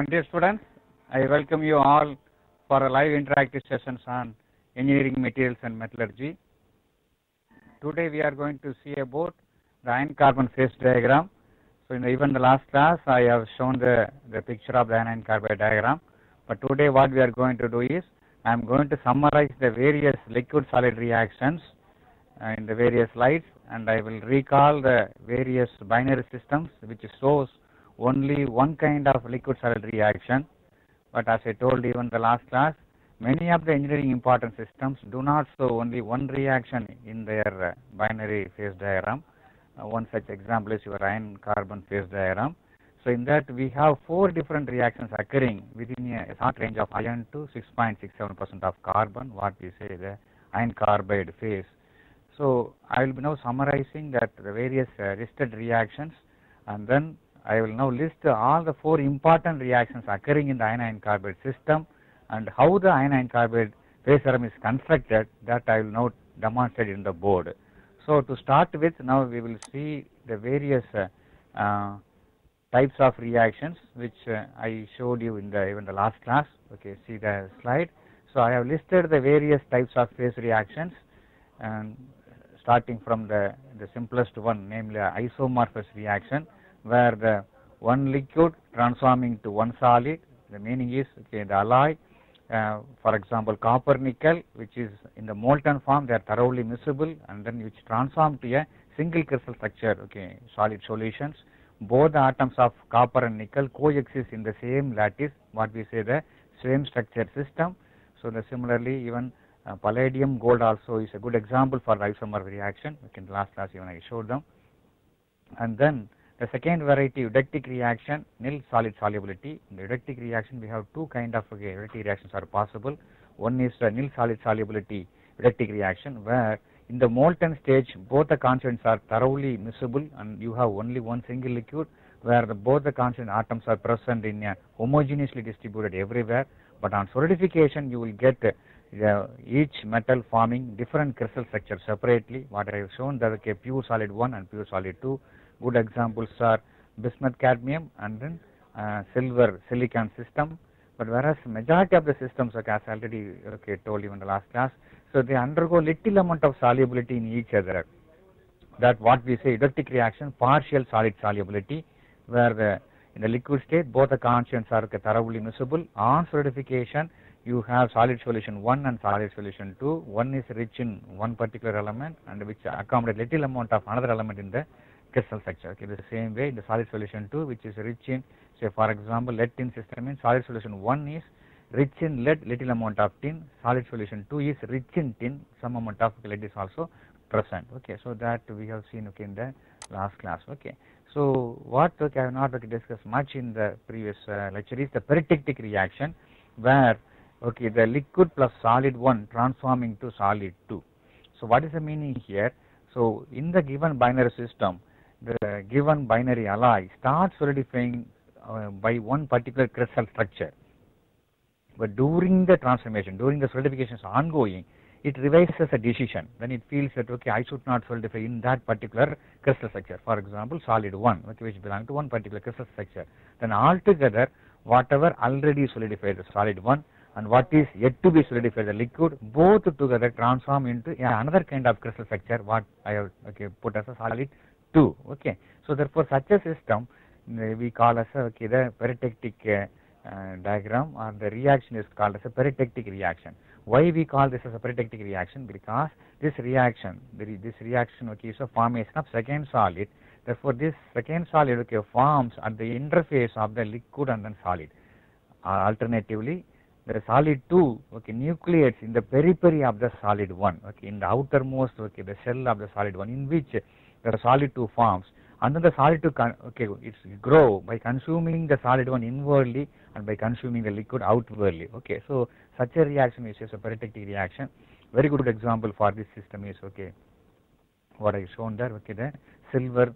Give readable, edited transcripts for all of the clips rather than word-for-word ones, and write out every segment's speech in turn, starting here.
Dear students, I welcome you all for a live interactive sessions on engineering materials and metallurgy. Today we are going to see about the iron carbon phase diagram. So even the last class I have shown the picture of the iron carbide diagram, but today what we are going to do is I am going to summarize the various liquid solid reactions in the various slides, and I will recall the various binary systems which shows only one kind of liquid solid reaction. But as I told you in the last class, many of the engineering important systems do not show only one reaction in their binary phase diagram. One such example is your iron carbon phase diagram. So in that we have 4 different reactions occurring within a short range of iron to 6.67% of carbon, what we say the iron carbide phase. So I will be now summarizing that the various listed reactions, and then I will now list all the 4 important reactions occurring in the iron carbide system and how the iron carbide phase diagram is constructed, that I will now demonstrate in the board. So to start with, now we will see the various types of reactions which I showed you in the last class. Okay, see the slide. So I have listed the various types of phase reactions, and starting from the simplest one, namely isomorphous reaction, where the one liquid transforming to one solid. The meaning is, okay, the alloy, for example copper nickel, which is in the molten form, they are thoroughly miscible, and then which transform to a single crystal structure, okay, solid solutions. Both the atoms of copper and nickel coexist in the same lattice, what we say the same structure system. So the similarly even palladium gold also is a good example for isomorph reaction. Okay, in the last class even I showed them. And then the second variety, eudectic reaction, nil solid solubility. In the eudectic reaction we have 2 kind of eudectic reactions are possible. One is nil solid solubility eudectic reaction, where in the molten stage both the constituents are thoroughly miscible and you have only one single liquid, where both the constituent atoms are present in a homogeneously distributed everywhere. But on solidification you will get each metal forming different crystal structure separately, what I have shown that, okay, pure solid 1 and pure solid 2. Good examples are bismuth cadmium and then silver silicon system. But whereas majority of the systems, okay, as I already told you in the last class, so they undergo little amount of solubility in each other. That what we say eudectic reaction, partial solid solubility, where in the liquid state both the constituents are thoroughly miscible. On solidification you have solid solution 1 and solid solution 2. One is rich in one particular element and which accommodate little amount of another element in the crystal structure. Okay, the same way in the solid solution 2, which is rich in, say for example lead tin system, in solid solution 1 is rich in lead, little amount of tin. Solid solution 2 is rich in tin, some amount of lead is also present. Okay, so that we have seen, okay, in the last class. Okay, so what, okay, I have not discussed much in the previous lecture is the peritectic reaction, where, okay, the liquid plus solid 1 transforming to solid 2. So what is the meaning here? So in the given binary system, the given binary alloy starts solidifying by one particular crystal structure, but during the transformation, during the solidification is ongoing, it revises a decision when it feels that, okay, I should not solidify in that particular crystal structure, for example solid 1, okay, which belongs to one particular crystal structure. Then altogether whatever already solidified the solid 1 and what is yet to be solidified the liquid, both together transform into another kind of crystal structure, what I have, okay, put as a solid 2. Okay, so therefore such a system we call as a, okay, the peritectic diagram, or the reaction is called as a peritectic reaction. Why we call this as a peritectic reaction? Because this reaction, okay, is a formation of second solid. Therefore this second solid, okay, forms at the interface of the liquid and then solid. Alternatively the solid 2, okay, nucleates in the periphery of the solid 1, okay, in the outermost, okay, the shell of the solid 1, in which the solid 2 forms, and then the solid 2 okay, it's grow by consuming the solid 1 inwardly and by consuming the liquid outwardly. Okay, so such a reaction is a peritectic reaction. Very good example for this system is, okay, what I shown there, okay, the silver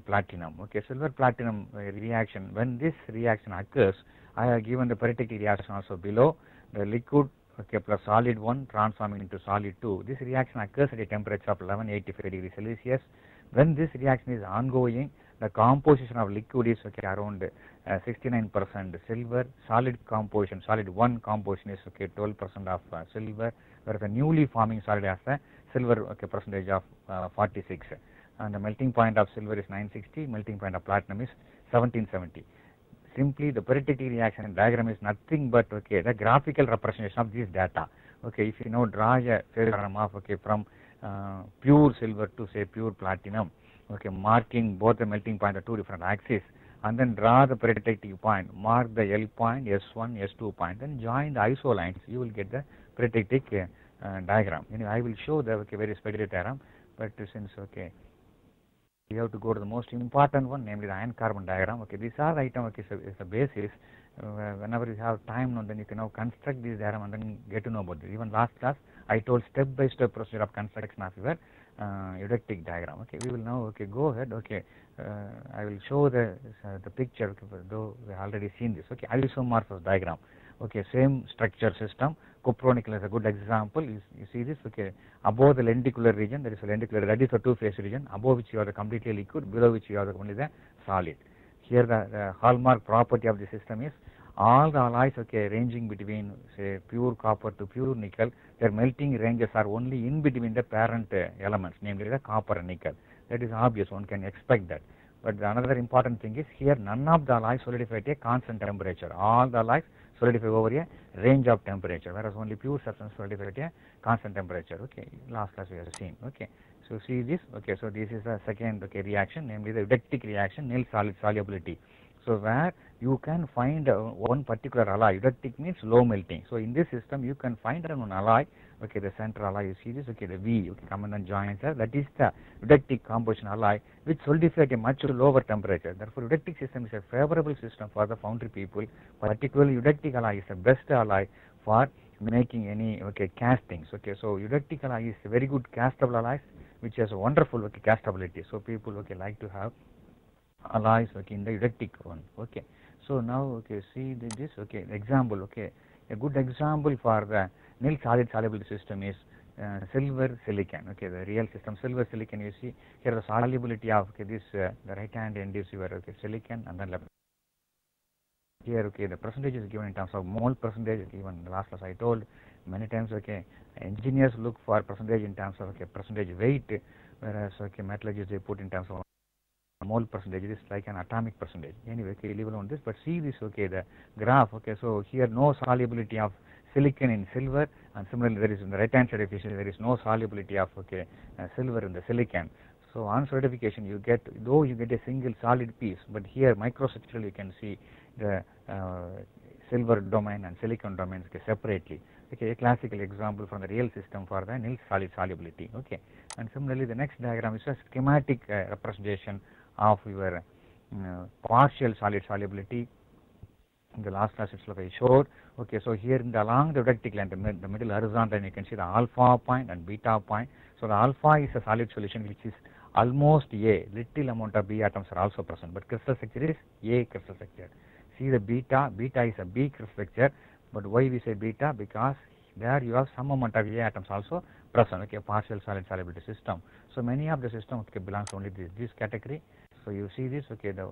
platinum. Okay, silver platinum reaction, when this reaction occurs, I have given the peritectic reaction also below. The liquid, okay, plus solid 1 transforming into solid 2. This reaction occurs at a temperature of 1185 degrees Celsius. When this reaction is ongoing the composition of liquid is okay around 69% silver. Solid composition, solid 1 composition is okay 12% of silver, whereas the newly forming solid has a silver okay percentage of 46, and the melting point of silver is 960, melting point of platinum is 1770. Simply the periodic reaction diagram is nothing but okay the graphical representation of this data. Okay, if you now draw a phase diagram of okay from pure silver to say pure platinum, okay, marking both the melting point of two different axes, and then draw the periodic point, mark the L point, S1, S2 point, then join the iso lines, you will get the periodic diagram. Anyway, I will show the okay very speculative diagram, but since okay we have to go to the most important one, namely the iron carbon diagram. Okay, these are the item okay is the basis. Whenever you have time, then you can now construct this diagram and then get to know about it. Even last class I told step by step procedure of construction of your eudectic diagram. Okay, we will now okay go ahead. Okay, I will show the picture. Okay, though we have already seen this. Okay, isomorphous diagram. Okay, same structure system. Cupronickel is a good example. You see this. Okay, above the lenticular region, there is a lenticular, that is a two-phase region, above which you have the completely liquid, below which you have only the solid. Here the hallmark property of the system is all the alloys okay ranging between say pure copper to pure nickel, their melting ranges are only in between the parent elements, namely the copper and nickel. That is obvious, one can expect that. But another important thing is here none of the alloys solidify at a constant temperature. All the alloys solidify over a range of temperature, whereas only pure substance solidify at a constant temperature. Okay, last class we have seen. Okay, so see this. Okay, so this is the second okay reaction, namely the eudectic reaction, nil solid solubility. So where you can find one particular alloy, eudectic means low melting. So in this system you can find one alloy. Okay, the central alloy, you see this. Okay, the V, okay, common joints, that is the eudectic composition alloy which solidify at a much lower temperature. Therefore, eudectic system is a favorable system for the foundry people. Particularly, eudectic alloy is the best alloy for making any okay castings. Okay, so eudectic alloy is a very good castable alloys which has a wonderful okay castability. So people okay like to have alloys okay in the eudectic one. Okay, so now okay see this okay example. Okay, a good example for the nil solid solubility system is silver silicon. Okay, the real system silver silicon. You see here the solubility of okay this the right hand end is your okay silicon, and then left here okay the percentage is given in terms of mole percentage. Even the last class I told many times okay engineers look for percentage in terms of okay percentage weight, whereas okay metallurgists they put in terms of mole percentage. It is like an atomic percentage. Anyway, okay, leave alone this, but see this okay the graph. Okay, so here no solubility of silicon in silver, and similarly there is in the right hand side efficiency there is no solubility of okay silver in the silicon. So on certification you get, though you get a single solid piece, but here microstructurally you can see the silver domain and silicon domains okay, separately. Okay, a classical example from the real system for the nil solid solubility. Okay, and similarly the next diagram is a schematic representation of your partial solid solubility. In the last class itself I showed. Okay, so here in the along the eudectic line, the middle horizontal line, you can see the alpha point and beta point. So the alpha is a solid solution which is almost A, little amount of B atoms are also present, but crystal structure is A crystal structure. See the beta is a B crystal structure, but why we say beta? Because there you have some amount of A atoms also present. Okay, partial solid solubility system. So many of the system okay, belongs only this category. So you see this okay the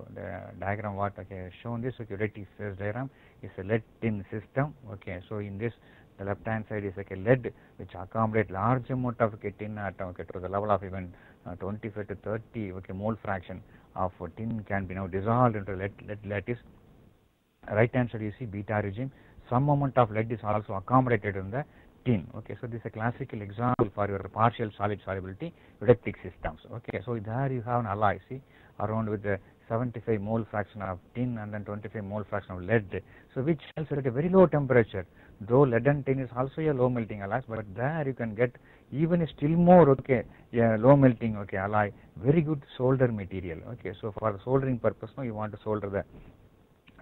diagram what okay shown this okay eudectic phase diagram is a lead tin system. Okay, so in this the left hand side is like a lead which accommodate large amount of okay, tin atom okay, to the level of even 25 to 30 okay mole fraction of tin can be now dissolved into lead lattice. Right hand side you see beta regime, some amount of lead is also accommodated in the tin. Okay, so this is a classical example for your partial solid solubility eudectic systems. Okay, so there you have an alloy, see, around with the 75 mole fraction of tin and then 25 mole fraction of lead, so which melts at a very low temperature. Though lead and tin is also a low melting alloy, but there you can get even a still more okay low melting okay alloy, very good solder material. Okay, so for the soldering purpose now you want to solder the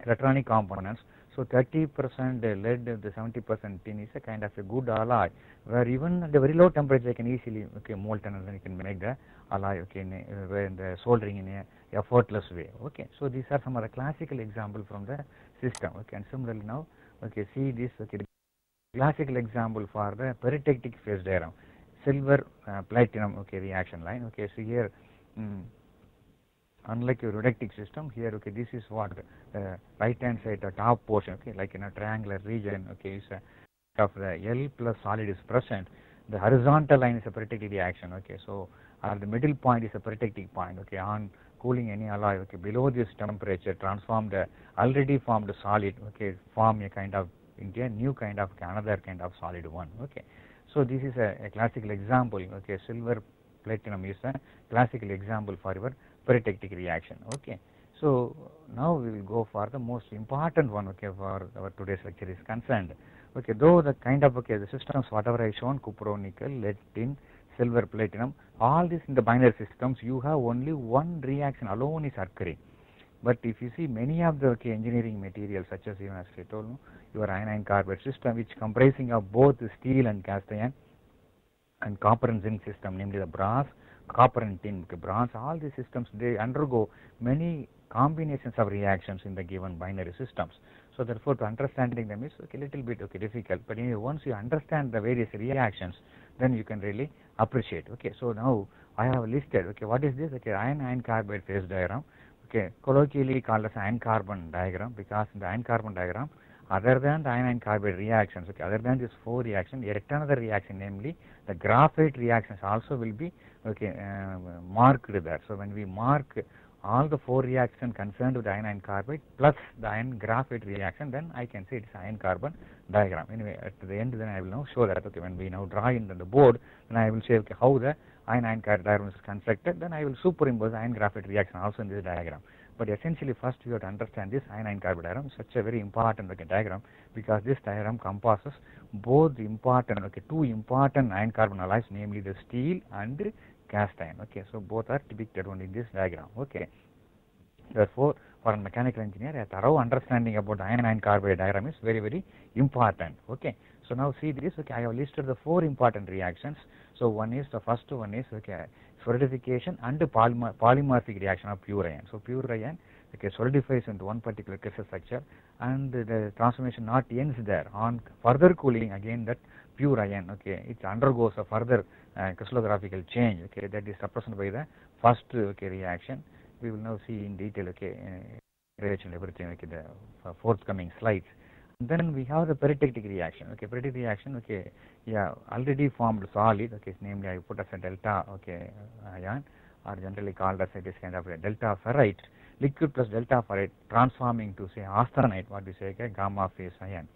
electronic components. So 30% lead, the 70% tin is a kind of a good alloy, where even at a very low temperature you can easily okay molten and then you can make the alloy okay in the soldering in a effortless way. Okay, so these are some of the classical example from the system. Okay, and similarly now okay see this okay classical example for the peritectic phase diagram, silver platinum okay reaction line. Okay, so here Unlike your rhodectic system, here, okay, this is what the right hand side, the top portion, okay, like in a triangular region, okay, is a of the L plus solid is present, the horizontal line is a peritectic reaction, okay, so the middle point is a peritectic point, okay, on cooling any alloy, okay, below this temperature, transform the already formed solid, okay, form a kind of into a new kind of another kind of solid one, okay. So this is a classical example, okay, silver platinum is a classical example for your peritectic reaction, okay. So now we will go for the most important one, okay, for our today's lecture is concerned. Okay, though the kind of, okay, the systems whatever I shown, copper, nickel, lead, tin, silver, platinum, all this in the binary systems, you have only one reaction alone is occurring. But if you see many of the, okay, engineering materials, such as even as I told you, your iron carbide system, which comprising of both steel and cast iron and copper and zinc system, namely the brass, copper and tin, okay, bronze, all these systems, they undergo many combinations of reactions in the given binary systems. So therefore, to understanding them is, okay, little bit, okay, difficult. But anyway, once you understand the various reactions, then you can really appreciate. Okay, so now I have listed. Okay, what is this? Okay, iron carbide phase diagram. Okay, colloquially called as iron carbon diagram, because in the iron carbon diagram, other than the iron carbide reactions, okay, other than these four reactions, yet another reaction, namely the graphite reactions, also will be, okay, marked there. So when we mark all the four reactions concerned with the iron carbide plus the iron graphite reaction, then I can say it's iron carbon diagram. Anyway, at the end, then I will now show that. Okay, when we now draw in the board, then I will say, okay, how the iron carbide diagram is constructed. Then I will superimpose iron graphite reaction also in this diagram. But essentially, first we have to understand this iron carbide diagram. It's such a very important, okay, diagram, because this diagram compasses both the important, okay, two important iron carbon alloys, namely the steel and cast iron. Okay, so both are depicted only in this diagram. Okay, therefore, for a mechanical engineer, a thorough understanding about the iron carbide diagram is very, very important. Okay, so now see this. Okay, I have listed the four important reactions. So one is, the first one is, okay, solidification and polymorphic reaction of pure iron. So pure iron, okay, solidifies into one particular crystal structure, and the transformation not ends there. On further cooling, again that pure iron, okay, it undergoes a further crystallographical change, okay, that is represented by the first, okay, reaction. We will now see in detail, okay, and everything, okay, the forthcoming slides. And then we have the peritectic reaction. Okay, peritectic reaction, okay, yeah, already formed solid, okay, namely I put as a delta, okay, ion, or generally called as this kind of a delta ferrite, liquid plus delta ferrite transforming to say austenite, what we say, okay, gamma phase ion.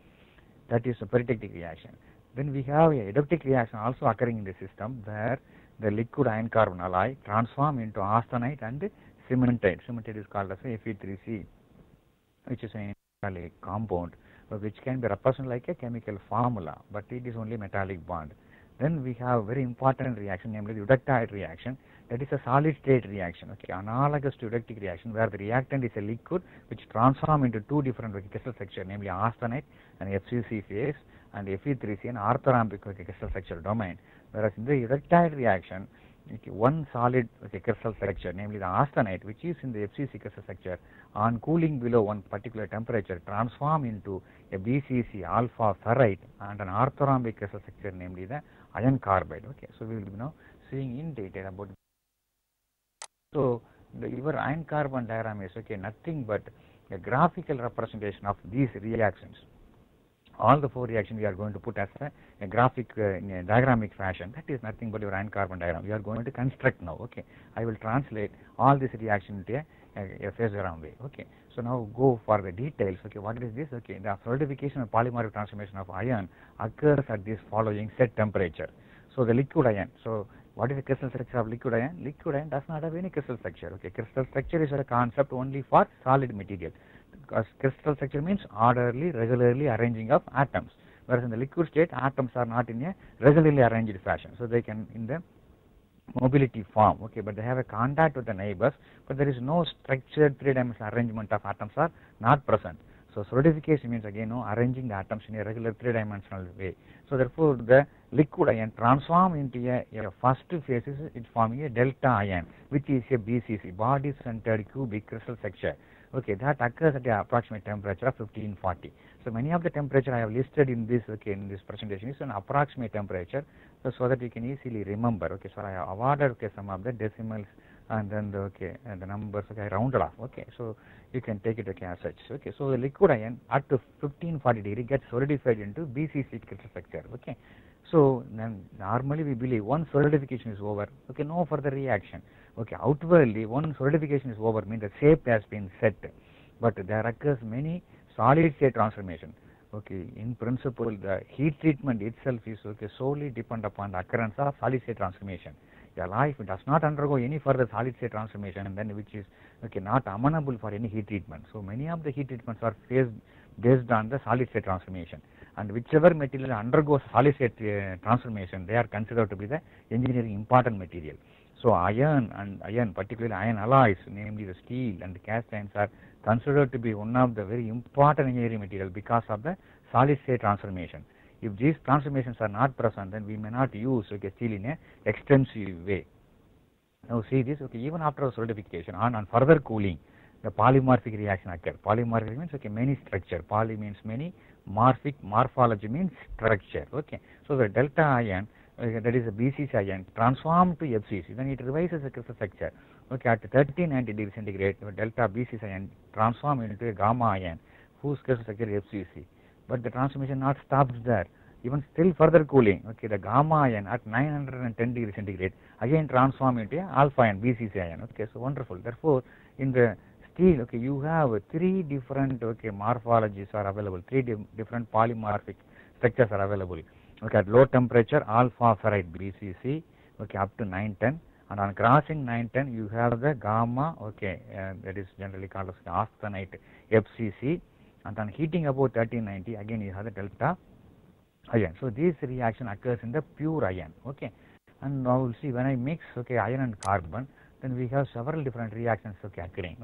That is a peritectic reaction. Then we have a eutectic reaction also occurring in the system, where the liquid iron carbon alloy transform into austenite and cementite. Cementite is called as a Fe3C, which is a metallic compound, which can be represented like a chemical formula, but it is only metallic bond. Then we have very important reaction, namely the eutectide reaction. That is a solid state reaction, okay, analogous to eutectic reaction, where the reactant is a liquid which transform into two different crystal structure, namely austenite and FCC phase, and Fe3C an orthorhombic crystal structure domain. Whereas in the eutectide reaction, okay, one solid, okay, crystal structure, namely the austenite, which is in the FCC crystal structure, on cooling below one particular temperature, transform into a BCC alpha ferrite and an orthorhombic crystal structure, namely the iron carbide. Okay, so we will be now seeing in detail about. So your iron carbon diagram is, okay, nothing but a graphical representation of these reactions. All the four reactions we are going to put as a graphic, in a diagrammic fashion. That is nothing but your iron carbon diagram. We are going to construct now. Okay, I will translate all this reaction into a phase diagram way. Okay, so now go for the details. Okay, what is this? Okay, the solidification and polymorphic transformation of iron occurs at this following set temperature. So the liquid iron. So what is the crystal structure of liquid iron? Liquid iron does not have any crystal structure. Okay, crystal structure is a concept only for solid material, because crystal structure means orderly, regularly arranging of atoms, whereas in the liquid state, atoms are not in a regularly arranged fashion, so they can in the mobility form, okay, but they have a contact with the neighbors, but there is no structured three-dimensional arrangement of atoms are not present. So solidification means again arranging the atoms in a regular three-dimensional way. So therefore the liquid ion transform into a first phase is it forming a delta ion, which is a BCC, body centered cubic crystal structure. Okay, that occurs at the approximate temperature of 1540. So many of the temperature I have listed in this, okay, in this presentation is an approximate temperature, so that you can easily remember. Okay, so I have awarded, okay, some of the decimals and then and the numbers, I rounded off. So you can take it as such. So the liquid ion at 1540 degree gets solidified into BCC crystal structure. So then normally we believe once solidification is over, no further reaction. Outwardly once solidification is over means the shape has been set, but there occurs many solid state transformation. In principle the heat treatment itself is solely depend upon the occurrence of solid state transformation. The alloy, if it does not undergo any further solid state transformation, and then which is not amenable for any heat treatment. So many of the heat treatments are based on the solid state transformation, and whichever material undergoes solid state transformation, they are considered to be the engineering important material. So iron, particularly iron alloys, namely the steel and the cast irons, are considered to be one of the very important engineering material because of the solid state transformation. If these transformations are not present, then we may not use steel in a extensive way. Now see this, even after solidification on further cooling, the polymorphic reaction occurs. Polymorphic means many structure. Poly means many, morphology means structure. So the delta ion, that is a BCC ion, transformed to FCC, then it revises the crystal structure. At 1390 degrees centigrade, the delta BCC ion transform into a gamma ion whose crystal structure is FCC. But the transformation not stops there. Even still further cooling, the gamma ion at 910 degrees centigrade again transform into a alpha ion, BCC ion. So wonderful. Therefore, in the steel, you have three different morphologies are available. Three different polymorphic structures are available. At low temperature, alpha ferrite BCC, up to 910, and on crossing 910, you have the gamma, that is generally called as austenite FCC, and on heating above 1390, again you have the delta ion. So this reaction occurs in the pure iron. And now we'll see when I mix iron and carbon, then we have several different reactions occurring.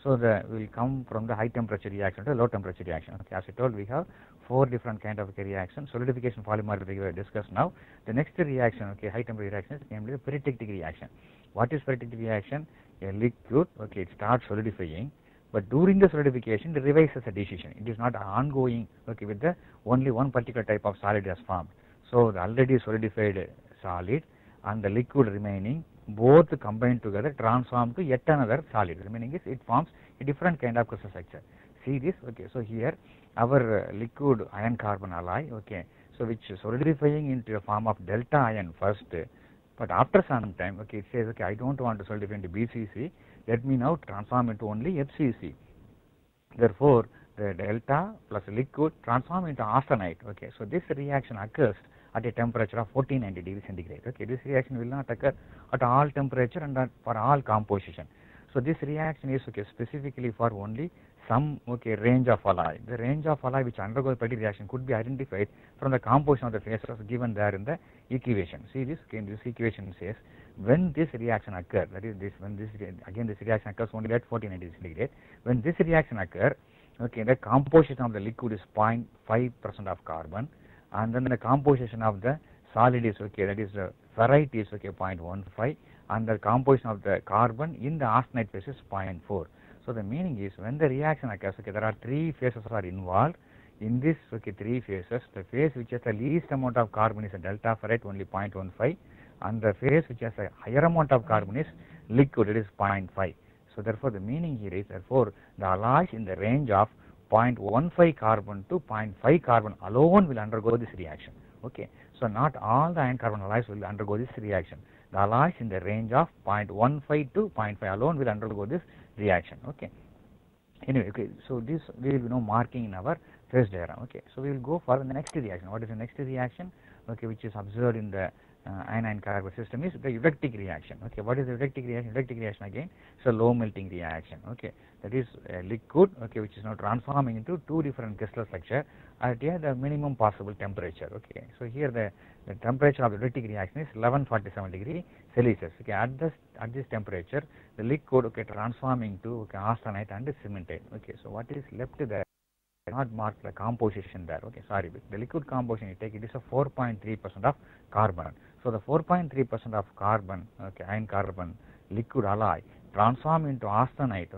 So will come from the high temperature reaction to low temperature reaction. As I told, we have four different kind of reactions. Solidification, polymorphic we have discussed now. The next reaction, high temperature reaction, is namely the peritectic reaction. What is peritectic reaction? A liquid, it starts solidifying, but during the solidification it revises a decision. It is not ongoing with the only one particular type of solid has formed. So the already solidified solid and the liquid remaining both combined together transform to yet another solid. Remaining is it forms a different kind of crystal structure. See this? So here our liquid iron carbon alloy, so which is solidifying into a form of delta ion first, but after some time, it says, I don't want to solidify into BCC, let me now transform into only FCC. Therefore, the delta plus liquid transform into austenite. So this reaction occurs at a temperature of 1490 degrees centigrade. This reaction will not occur at all temperature and for all composition. So this reaction is specifically for only some range of alloy. The range of alloy which undergoes peritectic reaction could be identified from the composition of the phases given there in the equation. See this? This equation says when this reaction occurs, that is this reaction occurs only at 1490 degrees centigrade. When this reaction occurs, the composition of the liquid is 0.5% of carbon, and then the composition of the solid is that is the ferrite is 0.15, and the composition of the carbon in the austenite phase is 0.4. So the meaning is when the reaction occurs, there are three phases are involved. In this three phases, the phase which has the least amount of carbon is a delta ferrite, only 0.15, and the phase which has a higher amount of carbon is liquid, it is 0.5. So therefore the meaning here is, therefore the alloys in the range of 0.15 carbon to 0.5 carbon alone will undergo this reaction. So not all the iron carbon alloys will undergo this reaction. The alloys in the range of 0.15 to 0.5 alone will undergo this reaction. Anyway, so this we will know marking in our phase diagram. So we will go for the next reaction. What is the next reaction? Which is observed in the anion carbon system is the eutectic reaction. What is the eutectic reaction? Eutectic reaction again, so low melting reaction. That is a liquid, which is now transforming into two different crystal structure at the minimum possible temperature. So here the temperature of the eutectic reaction is 1147 degree Celsius. At this temperature, the liquid transforming to austenite and cementite. So what is left there? Not mark the composition there. Sorry, the liquid composition you take, it is a 4.3% of carbon. So the 4.3% of carbon, iron carbon liquid alloy transform into austenite,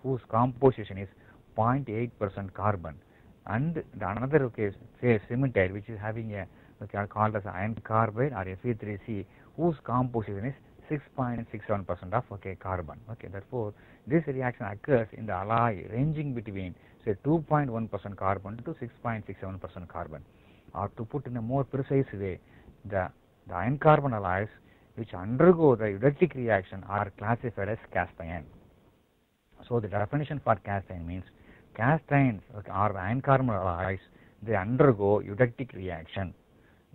whose composition is 0.8% carbon, and the another phase cementite, which is having a called as iron carbide or Fe3C, whose composition is 6.67% of carbon. Okay, therefore this reaction occurs in the alloy ranging between say 2.1% carbon to 6.67% carbon, or to put in a more precise way, the iron carbon alloys which undergo the eutectic reaction are classified as cast iron. So the definition for cast iron means cast irons or the iron carbon alloys, they undergo eutectic reaction.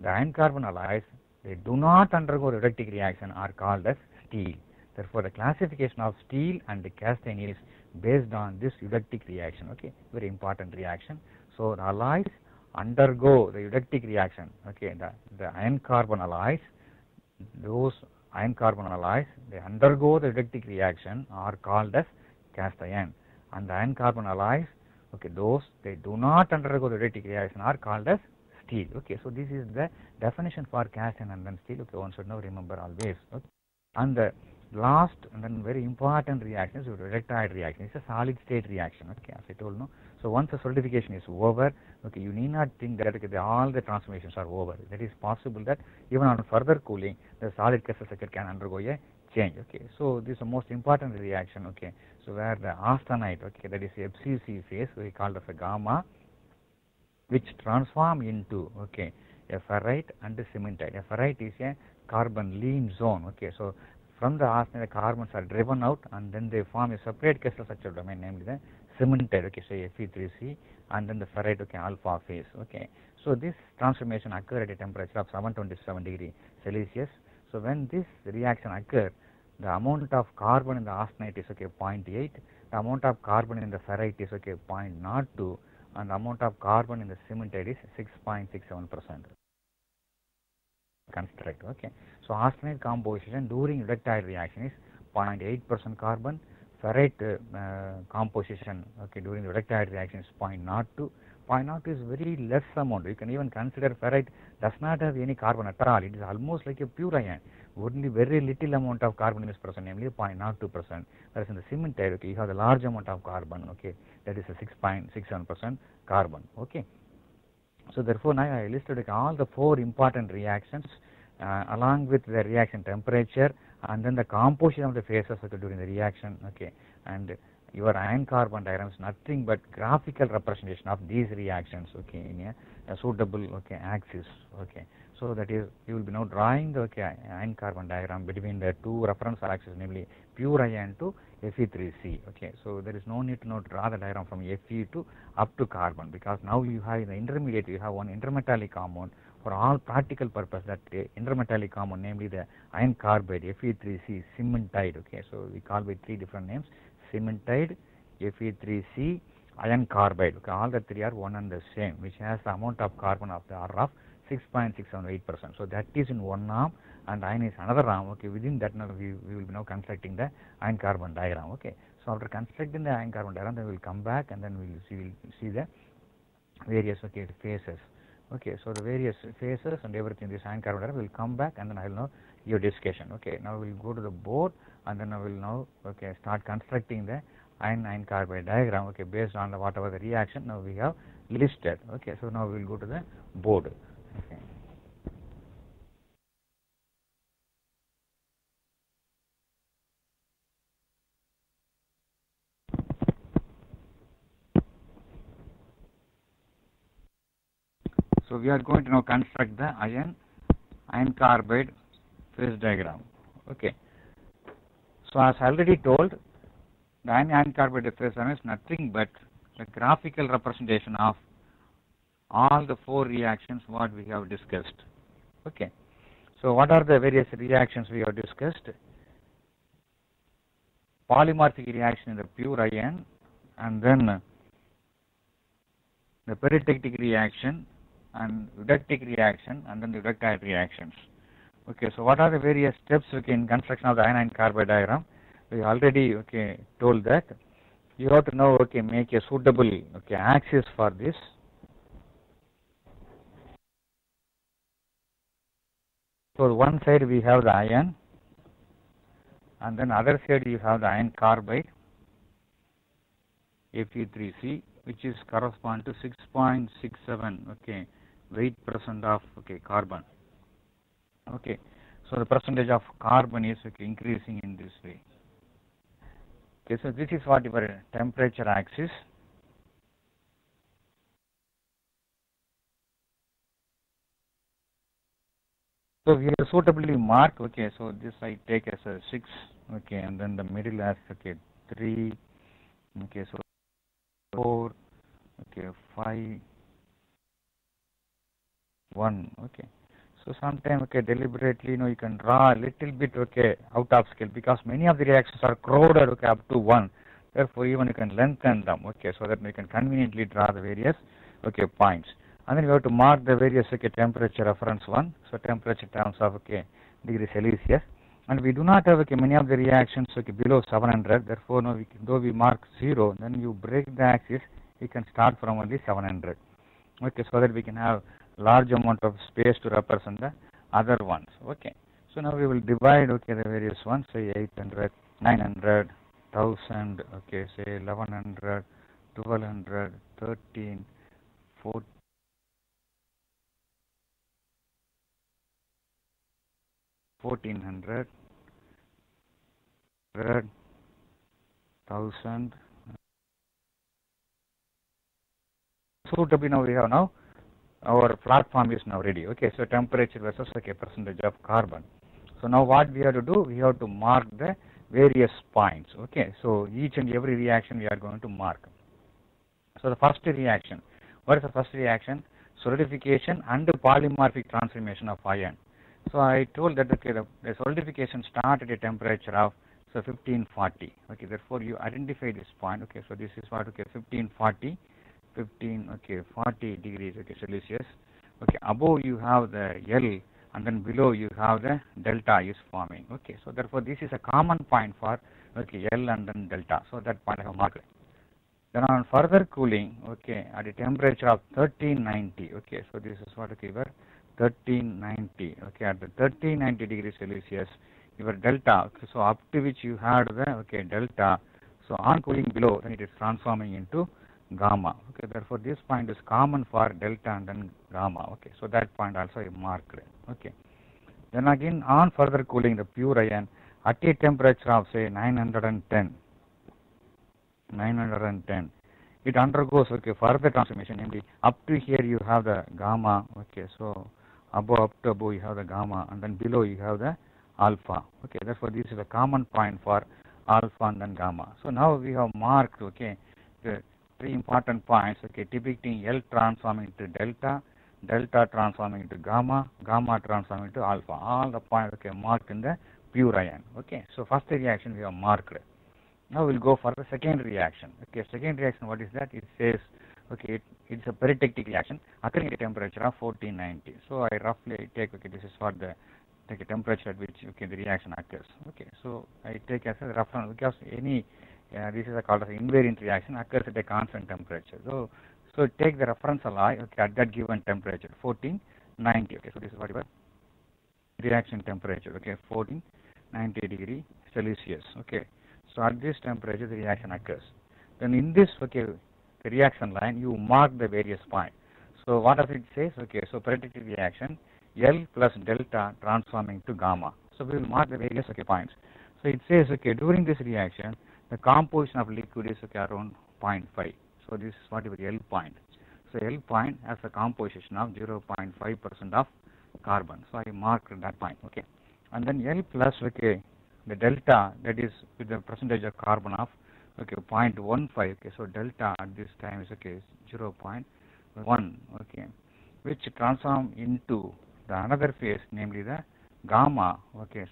The iron carbon alloys, they do not undergo eutectic reaction, are called as steel. Therefore the classification of steel and the cast iron is based on this eutectic reaction. Okay, very important reaction. So the alloys undergo the eutectic reaction. Okay, the iron carbon alloys, those iron carbon alloys, they undergo the eutectic reaction, are called as cast iron, and the iron carbon alloys, okay, those they do not undergo the eutectic reaction, are called as steel. Okay, so this is the definition for cast iron and then steel. Okay, one should now remember always. Okay. And the last and then very important reaction is reductide reaction. It's a solid state reaction. Okay, as I told you. So once the solidification is over, okay, you need not think that okay, all the transformations are over. That is possible that even on further cooling, the solid crystal structure can undergo a change. Okay, so this is the most important reaction. Okay, so where the austenite, okay, that is FCC phase, we call it a gamma, which transform into okay a ferrite and a cementite. A ferrite is a carbon lean zone. Okay, so from the austenite the carbons are driven out and then they form a separate crystal structure domain, namely the cementite. Okay, so Fe3C, and then the ferrite, okay, alpha phase. Okay, so this transformation occur at a temperature of 727 degree Celsius. So when this reaction occur, the amount of carbon in the austenite is okay 0.8, the amount of carbon in the ferrite is okay 0.02, and the amount of carbon in the cementite is 6.67%. Construct. Okay, so austenite composition during eutectide reaction is 0.8% carbon, ferrite composition okay during the eutectide reaction is 0.02. 0.02 is very less amount. You can even consider ferrite does not have any carbon at all. It is almost like a pure iron. Only very little amount of carbon is present, namely 0.02%. Whereas in the cementite, okay, you have a large amount of carbon. Okay, that is a 6.67% carbon. Okay. So therefore now I listed all the 4 important reactions along with the reaction temperature and then the composition of the phases okay, during the reaction. Okay, and your iron carbon diagram is nothing but graphical representation of these reactions. Okay, in a suitable okay axis. Okay, so that is you will be now drawing the okay iron carbon diagram between the 2 reference axes, namely pure iron to Fe3C. Okay, so there is no need to now draw the diagram from Fe to up to carbon, because now you have in the intermediate you have one intermetallic compound for all practical purpose, that intermetallic compound, namely the iron carbide Fe3C cementide. Okay, so we call by 3 different names: cementide, Fe3C, iron carbide. Okay, all the 3 are one and the same, which has the amount of carbon of the order of 6.678%. So that is in one arm and iron is another arm. Okay, within that now we will be now constructing the iron carbon diagram. Okay, so after constructing the iron carbon diagram, then we will come back and then we will see the various okay phases. Okay, so the various phases and everything this iron carbon diagram will come back and then I will now give discussion. Okay, now we will go to the board and then I will now okay start constructing the iron carbide diagram. Okay, based on the whatever the reaction now we have listed. Okay, so now we will go to the board. Okay. So we are going to now construct the iron carbide phase diagram. Okay. So as already told, the iron carbide phase diagram is nothing but the graphical representation of all the 4 reactions what we have discussed. Okay. So what are the various reactions we have discussed? Polymorphic reaction in the pure iron, and then the peritectic reaction and eutectic reaction, and then the eutectide reactions. Okay, so what are the various steps okay, in construction of the iron carbide diagram? We already okay told that you have to now okay make a suitable okay axis for this. So one side we have the iron, and then other side you have the iron carbide Fe3C, which is correspond to 6.67 okay weight % of okay carbon. Okay, So the percentage of carbon is increasing in this way. Okay, so this is what your temperature axis. So we have suitably marked. Okay, so this I take as a 6. Okay, and then the middle as 3. Okay, so 4. Okay, 5. 1. Okay. So sometimes deliberately you can draw a little bit out of scale, because many of the reactions are crowded up to 1. Therefore even you can lengthen them so that you can conveniently draw the various points. And then you have to mark the various temperature reference 1. So temperature terms of degree Celsius. And we do not have many of the reactions below 700. Therefore though we mark 0, then you break the axis, you can start from only 700. So that we can have large amount of space to represent the other ones. So now we will divide the various ones, say 800, 900, 1000, say 1100, 1200, 13, 14, 1400, 100, 1000. Suitably now we have our platform is now ready. So temperature versus percentage of carbon. So now what we have to do, we have to mark the various points. So each and every reaction we are going to mark. So the first reaction, what is the first reaction? Solidification and polymorphic transformation of iron. So I told that the solidification start at a temperature of 1540. Therefore you identify this point. So this is what 1540. 40 degrees Celsius. Above you have the L, and then below you have the delta is forming. So therefore this is a common point for L and then delta. So that point I have marked. Then on further cooling, at a temperature of 1390. So this is what your 1390. At the 1390 degrees Celsius, your delta. So up to which you had the delta. So on cooling below, then it is transforming into gamma. Therefore this point is common for delta and then gamma. So that point also I marked. Then again on further cooling, the pure iron at a temperature of say 910, it undergoes further transformation. Namely, up to here you have the gamma. So up to above you have the gamma, and then below you have the alpha. Therefore this is a common point for alpha and then gamma. So now we have marked the 3 important points depicting L transforming to delta, delta transforming into gamma, gamma transforming into alpha. All the points marked in the pure iron. So first reaction we have marked. Now we'll go for the second reaction. Second reaction, what is that? It says it's a peritectic reaction occurring at a temperature of 1490. So I roughly take this is what the temperature at which the reaction occurs. So I take as a reference, because any this is called as invariant reaction, occurs at a constant temperature. So take the reference alloy at that given temperature 1490. So this is what your reaction temperature. 1490 degree Celsius. So at this temperature the reaction occurs. Then in this the reaction line you mark the various points. So what does it say? So peritectic reaction, L plus delta transforming to gamma. So we will mark the various points. So it says during this reaction the composition of liquid is around 0.5. So this is what your L point. So L point has a composition of 0.5% of carbon. So I marked that point. And then L plus the delta, that is with the percentage of carbon of 0.15. So delta at this time is 0.1. Which transform into the another phase, namely the gamma.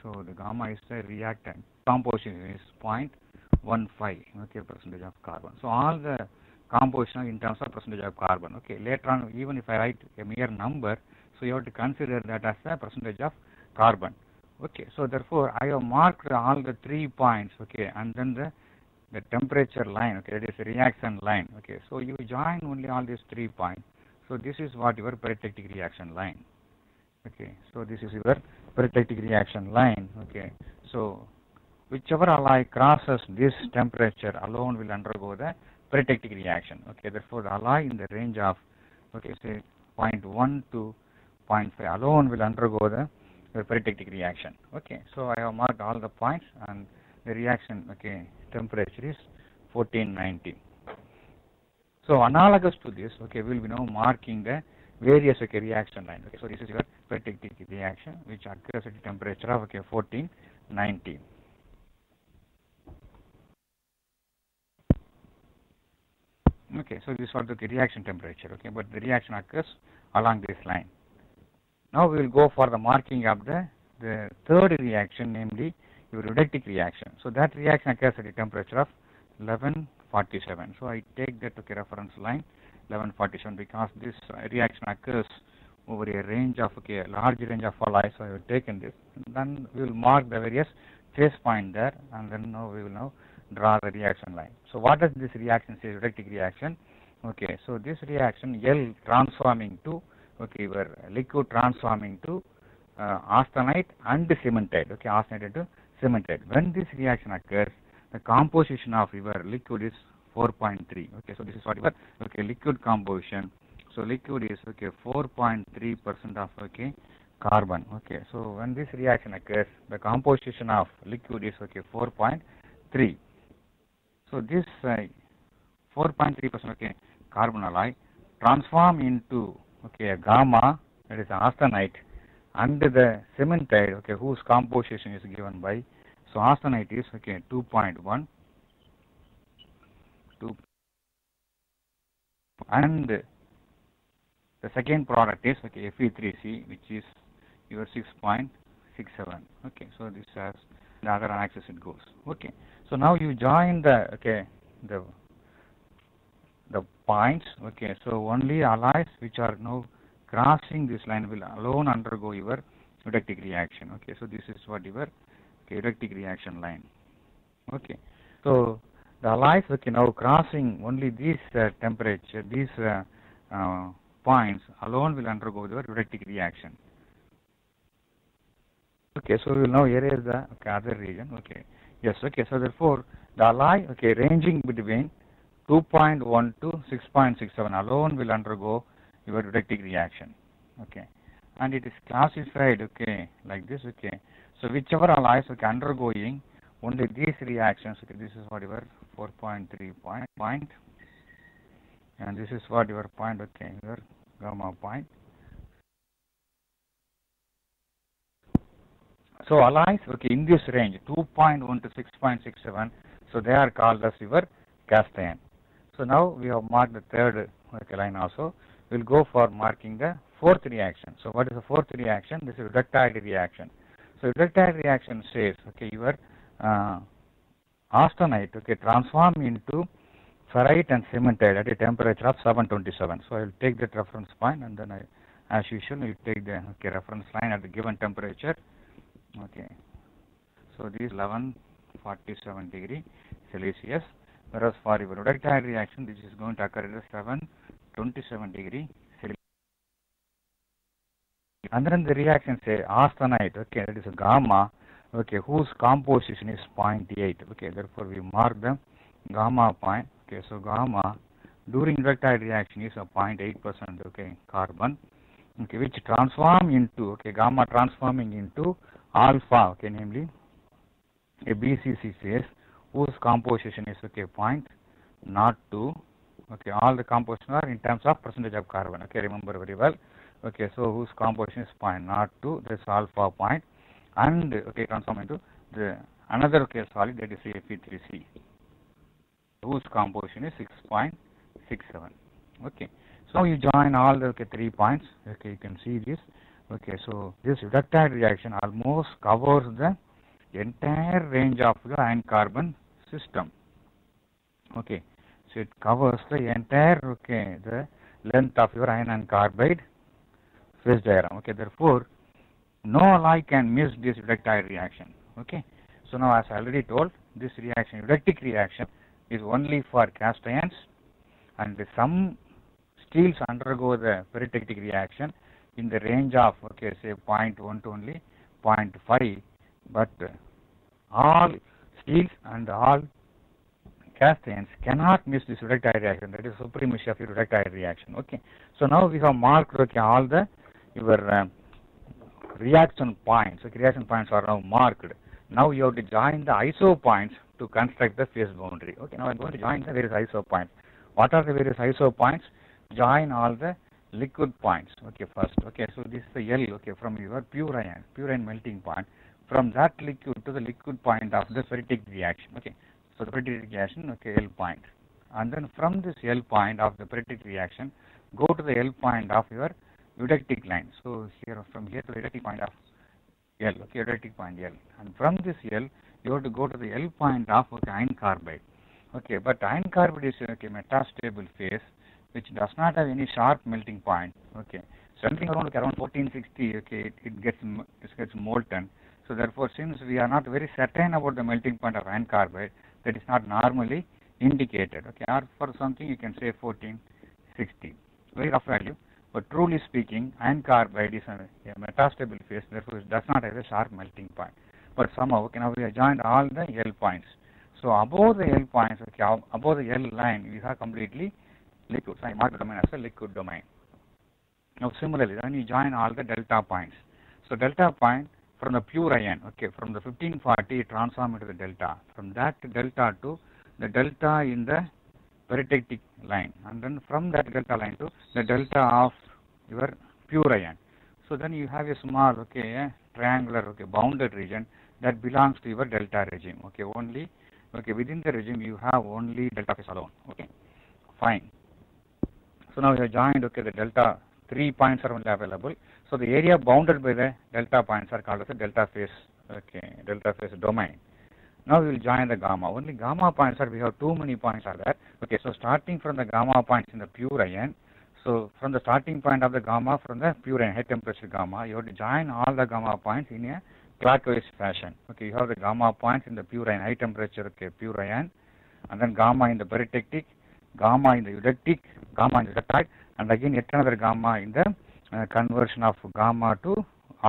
So the gamma is the reactant. Composition is 0.15 percentage of carbon. So all the composition in terms of percentage of carbon. Later on, even if I write a mere number, so you have to consider that as the percentage of carbon. So therefore I have marked all the 3 points. And then the temperature line. That is the reaction line. So you join only all these 3 points. So this is what your peritectic reaction line. So this is your peritectic reaction line. So whichever alloy crosses this temperature alone will undergo the peritectic reaction. Therefore the alloy in the range of say 0.1 to 0.5 alone will undergo the the peritectic reaction. Okay, so I have marked all the points, and the reaction, okay, temperature is 1490. So analogous to this, okay, we will be now marking the various, okay, reaction line. Okay, so this is your peritectic reaction which occurs at a temperature of, okay, 1490. Okay, so this is the reaction temperature, okay, but the reaction occurs along this line. Now we will go for the marking of the third reaction, namely your eudectic reaction. So that reaction occurs at a temperature of 1147. So I take that, okay, reference line 1147 because this reaction occurs over a range of, okay, a large range of alloys. So I have taken this. And then we will mark the various phase point there, and then now we will now draw the reaction line. So what does this reaction say? Eudectic reaction. Okay, so this reaction L transforming to, okay, your liquid transforming to austenite and cementite. Okay, austenite to cementite. When this reaction occurs, the composition of your liquid is 4.3. Okay, so this is what your, okay, liquid composition. So liquid is, okay, 4.3% of, okay, carbon. Okay, so when this reaction occurs, the composition of liquid is, okay, 4.3. So this 4.3%, okay, carbon alloy transform into, okay, a gamma, that is austenite, and the cementite, okay, whose composition is given by, so austenite is, okay, 2.1, and the second product is, okay, Fe3C, which is your 6.67. Okay, so this has the other axis it goes. Okay, so now you join the, okay, the points. Okay, so only alloys which are now crossing this line will alone undergo your eudectic reaction. Okay, so this is what your, okay, eudectic reaction line. Okay, so the alloys, okay, now crossing only these temperature, these points alone will undergo the eudectic reaction. Okay, so we will now erase the, okay, other region. Okay, yes. Okay, so therefore the alloy, okay, ranging between 2.1 to 6.67 alone will undergo your eudectic reaction. Okay, and it is classified, okay, like this. Okay, so whichever alloys, okay, undergoing only these reactions, okay, this is what your 4.3 point, and this is what your point, okay, your gamma point. So alloys, okay, in this range 2.1 to 6.67, so they are called as your cast iron. So now we have marked the third, okay, line also. We will go for marking the fourth reaction. So what is the fourth reaction? This is eudectile reaction. So eudectile reaction says, okay, your austenite, okay, transform into ferrite and cementite at a temperature of 727. So I will take that reference point, and then as usual, you take the, okay, reference line at the given temperature. Okay, so this is 1147 degree Celsius, whereas for your eudectile reaction, this is going to occur at 727 degree Celsius. And then the reaction say austenite, okay, that is a gamma, okay, whose composition is 0.8. Okay, therefore we mark the gamma point. Okay, so gamma during eudectile reaction is a 0.8%, okay, carbon, okay, which transform into, okay, gamma transforming into alpha, okay, namely a BCC phase whose composition is, okay, 0.02. Okay, all the composition are in terms of percentage of carbon. Okay, remember very well. Okay, so whose composition is 0.02, this alpha point, and okay, transform into the another, okay, solid, that is Fe3C, whose composition is 6.67. Okay, so now you join all the, okay, 3 points. Okay, you can see this. Okay, so this eudectile reaction almost covers the entire range of the iron carbon system. Okay, so it covers the entire, okay, the length of your iron and carbide phase diagram. Okay, therefore no alloy can miss this eudectile reaction. Okay, so now as I already told, this reaction, eudectic reaction, is only for cast irons, and some steels undergo the peritectic reaction in the range of, okay, say 0.1 to only 0.5, but all steels and all cast irons cannot miss this eudectile reaction. That is supremacy of eudectile reaction. Okay, so now we have marked, okay, all the your reaction points. Okay, reaction points are now marked. Now you have to join the iso points to construct the phase boundary. Okay, now I'm going to join the various iso points. What are the various iso points? Join all the liquid points. Okay, first. Okay, so this is the L. Okay, from your pure ion melting point. From that liquid to the liquid point of the ferritic reaction. Okay, so the ferritic reaction. Okay, L point. And then from this L point of the ferritic reaction, go to the L point of your eudectic line. So here, from here to the eudectic point of L, okay, eudectic point L, and from this L, you have to go to the L point of iron carbide. Okay, but iron carbide is okay metastable phase, which does not have any sharp melting point. Okay, something around 1460. Okay, it gets molten. So therefore, since we are not very certain about the melting point of iron carbide, that is not normally indicated. Okay, or for something you can say 1460, very rough value. But truly speaking, iron carbide is a metastable phase, therefore it does not have a sharp melting point. But somehow, okay, now we have joined all the L points. So above the L points, okay, above the L line, we have completely liquid. So I mark the domain as a liquid domain. Now similarly, then you join all the delta points. So delta point from the pure ion, okay, from the 1540 transform into the delta. From that delta to the delta in the ferritic line, and then from that delta line to the delta of your pure ion. So then you have a small, okay, triangular, okay, bounded region that belongs to your delta regime. Okay, only, okay, within the regime you have only delta phase alone. Okay, fine. So now you have joined, okay, the delta 3 points are only available. So the area bounded by the delta points are called as a delta phase, okay, delta phase domain. Now we will join the gamma. Only gamma points are, we have too many points are there. Okay, so starting from the gamma points in the pure ion, so from the starting point of the gamma from the pure ion, high temperature gamma, you have to join all the gamma points in a clockwise fashion. Okay, you have the gamma points in the pure ion, high temperature, okay, pure ion, and then gamma in the peritectic, gamma in the eudectic, gamma in the eudectoid, and again yet another gamma in the conversion of gamma to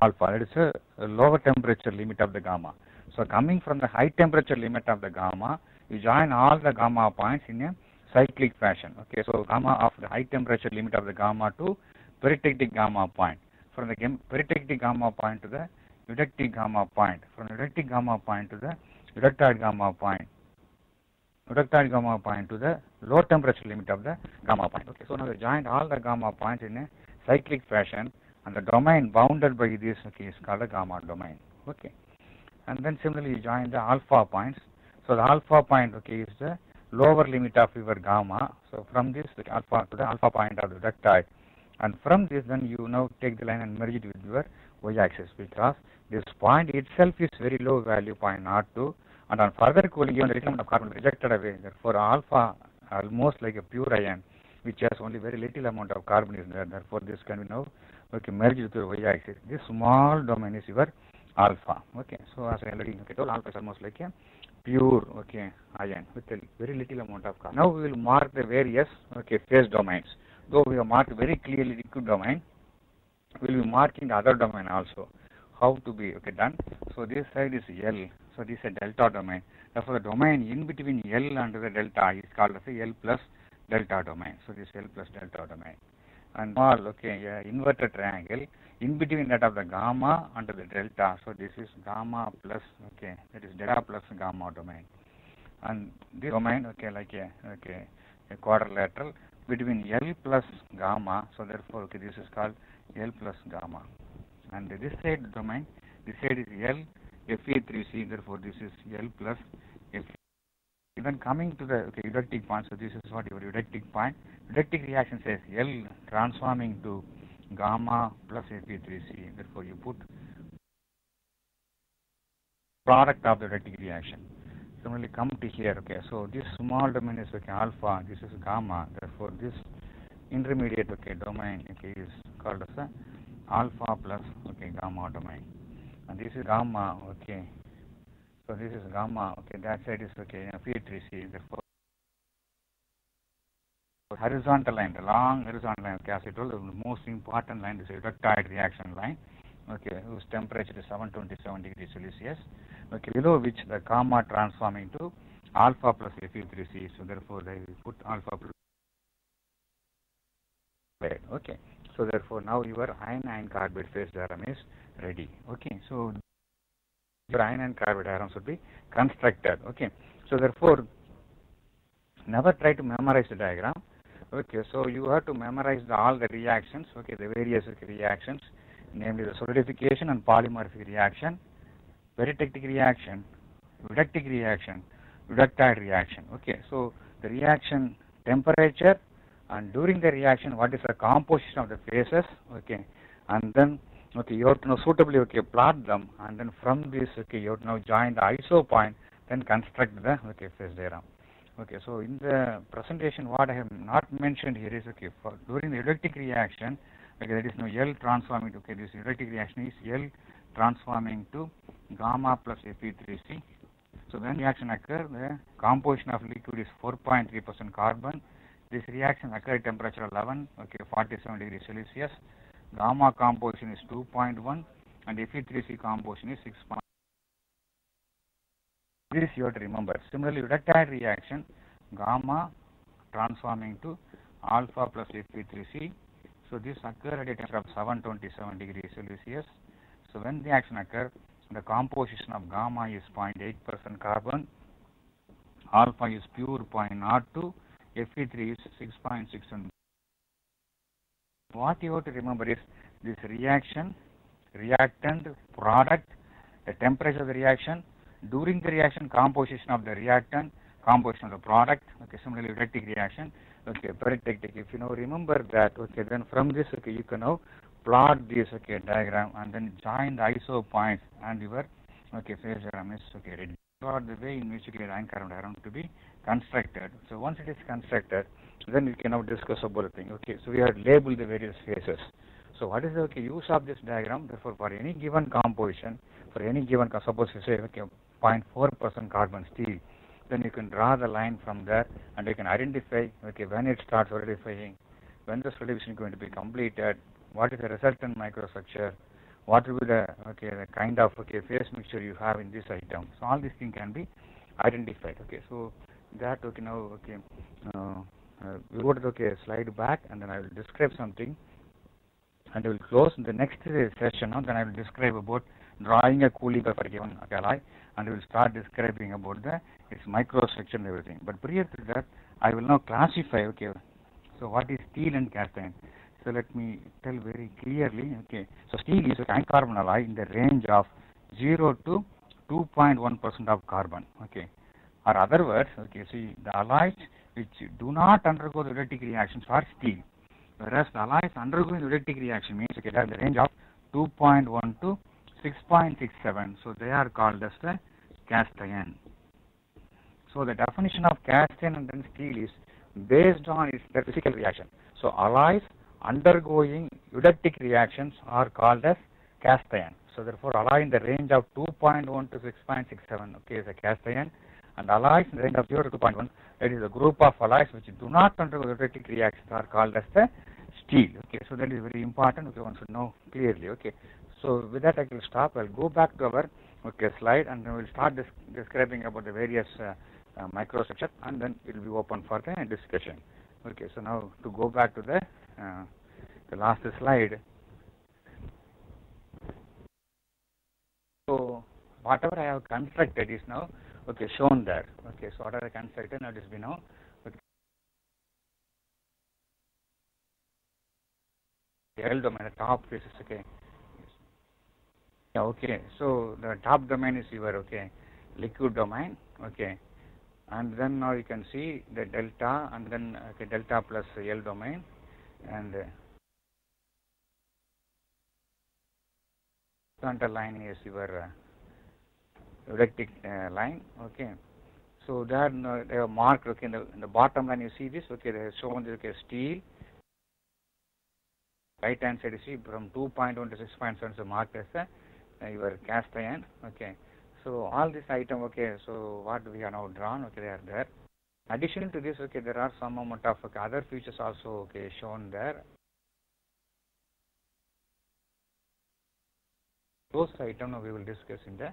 alpha. That is a lower temperature limit of the gamma. So coming from the high temperature limit of the gamma, you join all the gamma points in a cyclic fashion. Okay, so gamma of the high temperature limit of the gamma to peritectic gamma point. From the peritectic gamma point to the eudectic gamma point. From the eudectic gamma point to the eudectoid gamma point. Eudectoid gamma point to the low temperature limit of the gamma point. Okay, so now we joined all the gamma points in a cyclic fashion, and the domain bounded by this, okay, is called a gamma domain. Okay. And then similarly you join the alpha points. So the alpha point, okay, is the lower limit of your gamma. So from this, the alpha to the alpha point of the eudectoid, and from this then you now take the line and merge it with your y-axis, because this point itself is very low value, 0.02, and on further cooling even the little amount of carbon rejected away. Therefore alpha almost like a pure ion, which has only very little amount of carbon is there. Therefore this can be now, okay, merged with your y-axis. This small domain is your alpha. Okay, so as I already told, alpha is almost like a pure, okay, ion with a very little amount of carbon. Now we will mark the various, okay, phase domains. Though we have marked very clearly liquid domain, we will be marking the other domain also. How to be, okay, done? So this side is L. So this is a delta domain. Therefore the domain in between L and the delta is called as a L plus delta domain. So this L plus delta domain. And small, okay, inverted triangle in between that of the gamma and the delta. So this is gamma plus, okay, that is delta plus gamma domain. And this domain, okay, like a quadrilateral between L plus gamma. So therefore, okay, this is called L plus gamma. And this side domain, this side is L Fe3C. Therefore, this is L plus Fe. Then coming to the, okay, eudectic point. So this is what your eudectic point. Eudectic reaction says L transforming to gamma plus Fe3C. Therefore, you put product of the eudectic reaction. Similarly, come to here. Okay, so this small domain is, okay, alpha. This is gamma. Therefore, this intermediate, okay, domain, okay, is called as a alpha plus, okay, gamma domain. And this is gamma. Okay, so this is gamma. Okay, that side is, okay, Fe3C. Therefore, horizontal line, the long horizontal line, okay, as I told, the most important line is eudectoid reaction line, okay, whose temperature is 727 degrees Celsius, okay, below which the gamma transforming to alpha plus Fe3C. So therefore, they put alpha plus. Okay, So therefore now your iron carbide phase diagram is ready. Okay, so your iron carbide diagram should be constructed. Okay, so therefore never try to memorize the diagram. Okay, so you have to memorize all the reactions, okay, the various reactions, namely the solidification and polymorphic reaction, peritectic reaction, reductic reaction, reductide reaction. Okay, so the reaction temperature, and during the reaction what is the composition of the phases, okay, and then okay you have to now suitably okay plot them, and then from this okay you have to now join the iso point, then construct the okay phase diagram. Okay, so in the presentation what I have not mentioned here is okay for during the reductic reaction, okay, that is now L transforming to okay this reductic reaction is L transforming to gamma plus Fe3C. So when reaction occurs, the composition of liquid is 4.3% carbon. This reaction occurs at temperature 11, okay, 47 degrees Celsius. Gamma composition is 2.1 and Fe3C composition is 6. This you have to remember. Similarly, reductide reaction, gamma transforming to alpha plus Fe3C. So this occurs at a temperature of 727 degrees Celsius. So when the reaction occurs, the composition of gamma is 0.8% carbon, alpha is pure 0.02, Fe3 is 6.61. What you have to remember is this reaction, reactant, product, the temperature of the reaction, during the reaction composition of the reactant, composition of the product, okay, similarly reductic reaction, okay, peritectic. If you now remember that, okay, then from this okay you can now plot this okay diagram and then join the iso points and your okay phase diagram is okay ready. So the way in which okay, the iron carbide diagram to be constructed. So once it is constructed, then we can now discuss about the thing. Okay, so we have labeled the various phases. So what is the okay use of this diagram? Therefore, for any given composition, for any given suppose you say okay 0.4% carbon steel, then you can draw the line from there and you can identify okay when it starts solidifying, when the solidification is going to be completed, what is the resultant microstructure, what will be the okay the kind of okay phase mixture you have in this item. So all these things can be identified. Okay, so that okay now okay we go to the okay slide back and then I will describe something and I will close the next session. Then I will describe about drawing a Cooley for a given alloy, and we will start describing about its microstructure and everything. But prior to that, I will now classify. Okay, so what is steel and cast iron? So let me tell very clearly. Okay, so steel is a iron carbon alloy in the range of 0 to 2.1% of carbon. Okay, or other words, okay, see the alloys which do not undergo the reductic reactions are steel, whereas the alloys undergoing the reductic reaction means okay, they have the range of 2.1 to 6.67. So they are called as the cast iron. So the definition of cast iron and then steel is based on its physical reaction. So alloys undergoing reductic reactions are called as cast iron. So therefore alloy in the range of 2.1 to 6.67 okay is a cast iron, and alloys in the range of 0 to 2.1, that is a group of alloys which do not undergo reductic reactions are called as the steel. Okay, so that is very important. Okay, one should know clearly. Okay, so with that I will stop. I'll go back to our okay slide and then we'll start describing about the various microstructure, and then it will be open for the discussion. Okay, so now to go back to the last slide. So whatever I have constructed is now okay shown there. Okay, so whatever I constructed now it is now okay. The L domain, the top face is okay. Yeah, okay. So the top domain is your okay liquid domain. Okay, and then now you can see the delta and then okay delta plus L domain, and horizontal line is your reductic line. Okay, so there they have marked okay in the bottom line you see this okay they have shown this okay steel. Right hand side you see from 2.1 to 6.7 so marked as your cast iron. Okay, so all this item okay so what we have now drawn okay they are there. Addition to this okay there are some amount of okay, other features also okay shown there. Those items we will discuss in the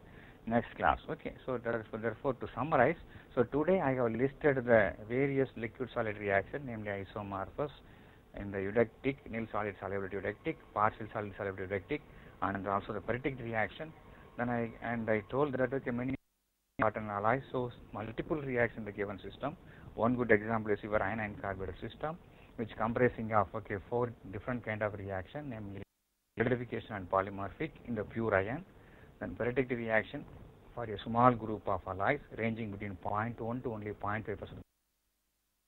next class. Okay, so therefore to summarize, so today I have listed the various liquid solid reaction, namely isomorphous, in the eudectic, nil solid solubility eudectic, partial solid solubility eudectic, and also the periodic reaction. Then I told that okay, many important alloys shows multiple reactions in the given system. One good example is your iron carbide system, which comprising of okay 4 different kind of reaction, namely solidification and polymorphic in the pure iron. Then periodic reaction for a small group of alloys ranging between 0.1 to only 0.5%.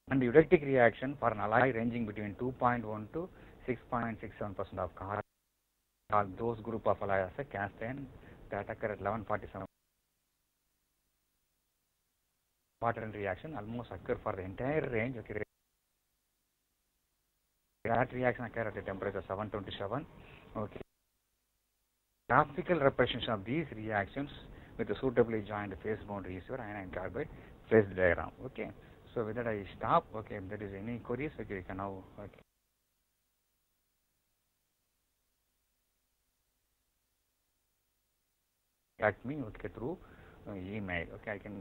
And the eudectic reaction for an alloy ranging between 2.1 to 6.67% of carbon. All those group of alloys are cast iron that occur at 1147. Water reaction almost occur for the entire range. Okay. That reaction occur at a temperature 727. Okay. Graphical representation of these reactions with the suitably joined phase boundary is your iron carbide phase diagram. Okay. So with that I stop. Okay. If there is any queries, okay, you can now. Okay. Contact me okay through email. Okay. I can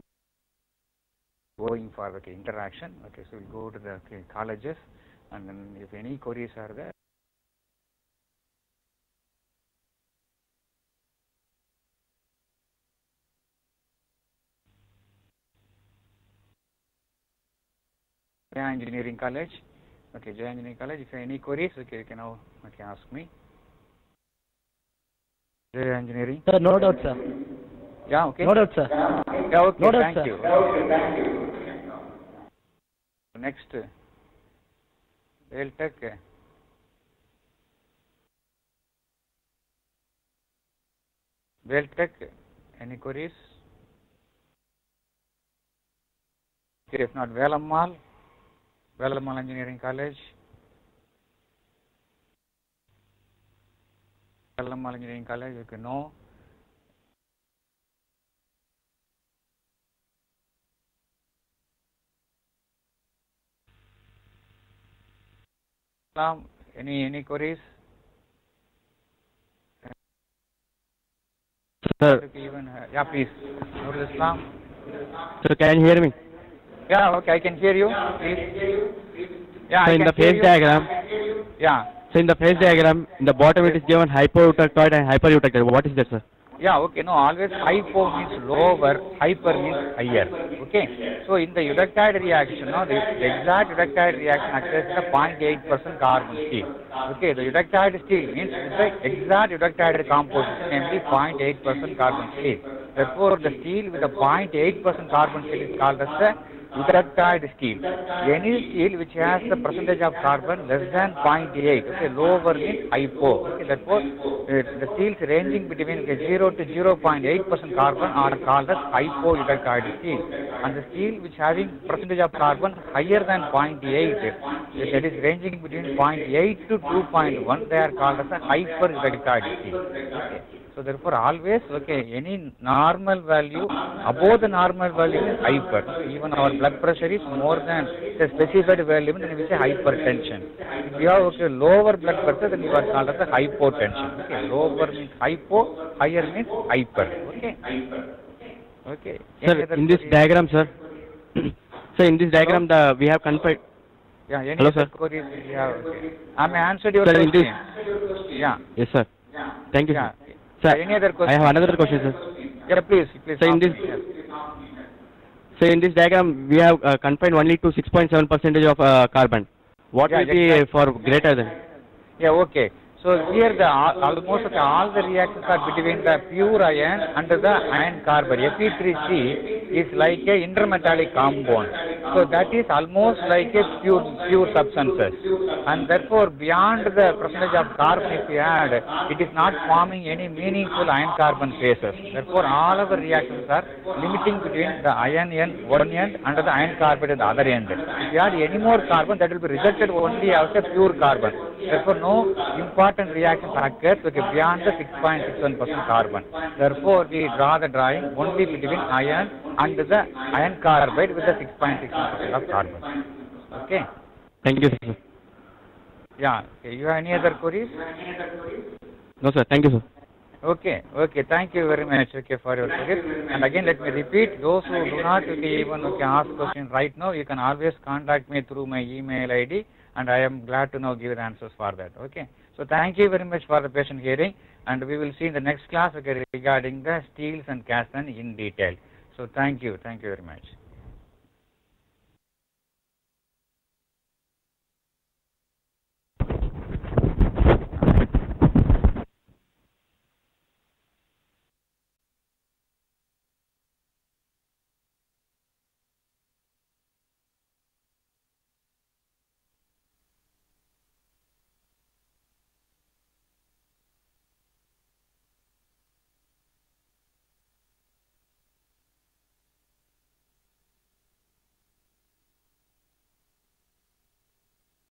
going for okay interaction. Okay. So we'll go to the colleges, and then if any queries are there. Jaya Engineering College. Okay, Jaya Engineering College. If you have any queries, okay, you can now ask me. Jaya Engineering. Sir, no doubt, sir. Yeah, okay. No doubt, sir. Yeah, okay. No doubt, thank sir. you. Okay, thank you. Next, Veltec. Veltec. Any queries? Okay, if not, Velammal Engineering College. Velammal Engineering College, okay, no. Any queries? Sir. Even, yeah, please. Nurul Islam. Sir, can you hear me? Yeah, okay, I can hear you. Please. Yeah, so I in can the phase diagram. Yeah. So in the phase diagram, in the bottom it is given hypoeutectoid and hypereutectoid. What is that, sir? Yeah, okay, no, always hypo means lower, hyper means higher. Okay, so in the eudectide reaction, no, the exact eudectide reaction occurs in the 0.8% carbon steel. Okay, the eudectide steel means the exact eudectide composition, namely 0.8% carbon steel. Therefore, the steel with a 0.8% carbon steel is called as the eudectide steel. Any steel which has the percentage of carbon less than 0.8, okay, lower means hypo. Okay, therefore, the steels ranging between 0 to 0.8% carbon are called as hypoeutectide steel. And the steel which having percentage of carbon higher than 0.8, that is ranging between 0.8 to 2.1, they are called as a hypereutectide steel. Okay. So therefore, always okay, any normal value above the normal value is hyper. Even our blood pressure is more than the specified value, then we say hypertension. If you have okay, lower blood pressure, then you are called as a hypotension. Okay, lower means hypo, higher means hyper. Okay. Okay. Sir, in this diagram, sir. So in this diagram, we have confined. Yeah. Any hello, sir. Queries? Yeah. Okay. I may answered your sir, question. Yeah. Yes, sir. Thank you, yeah. sir. Sir, any other question? I have another question, sir. Yeah, please. So in this diagram, we have confined only to 6.7% of carbon. What will be for greater than? Yeah, okay. So here almost all the reactions are between the pure iron and the iron carbide. Fe3C is like a intermetallic compound. So that is almost like a pure substances. And therefore beyond the percentage of carbon if you add, it is not forming any meaningful iron carbon phases. Therefore all our reactions are limiting between the iron end one end and the iron carbide at the other end. If you add any more carbon, that will be rejected only as a pure carbon. Therefore no important reactions occurs beyond the 6.61% carbon. Therefore we draw the drawing only between iron and the iron carbide with the 6.61% of carbon. Okay. Thank you, sir. Yeah. Okay. You have any other queries? No, sir. Thank you, sir. Okay. Okay. Thank you very much. Okay, for your queries. And again, let me repeat: those who do not even ask questions right now, you can always contact me through my email ID. and I am glad to now give the answers for that. Okay. So thank you very much for the patient hearing, and we will see in the next class, okay, regarding the steels and cast iron in detail. So thank you very much.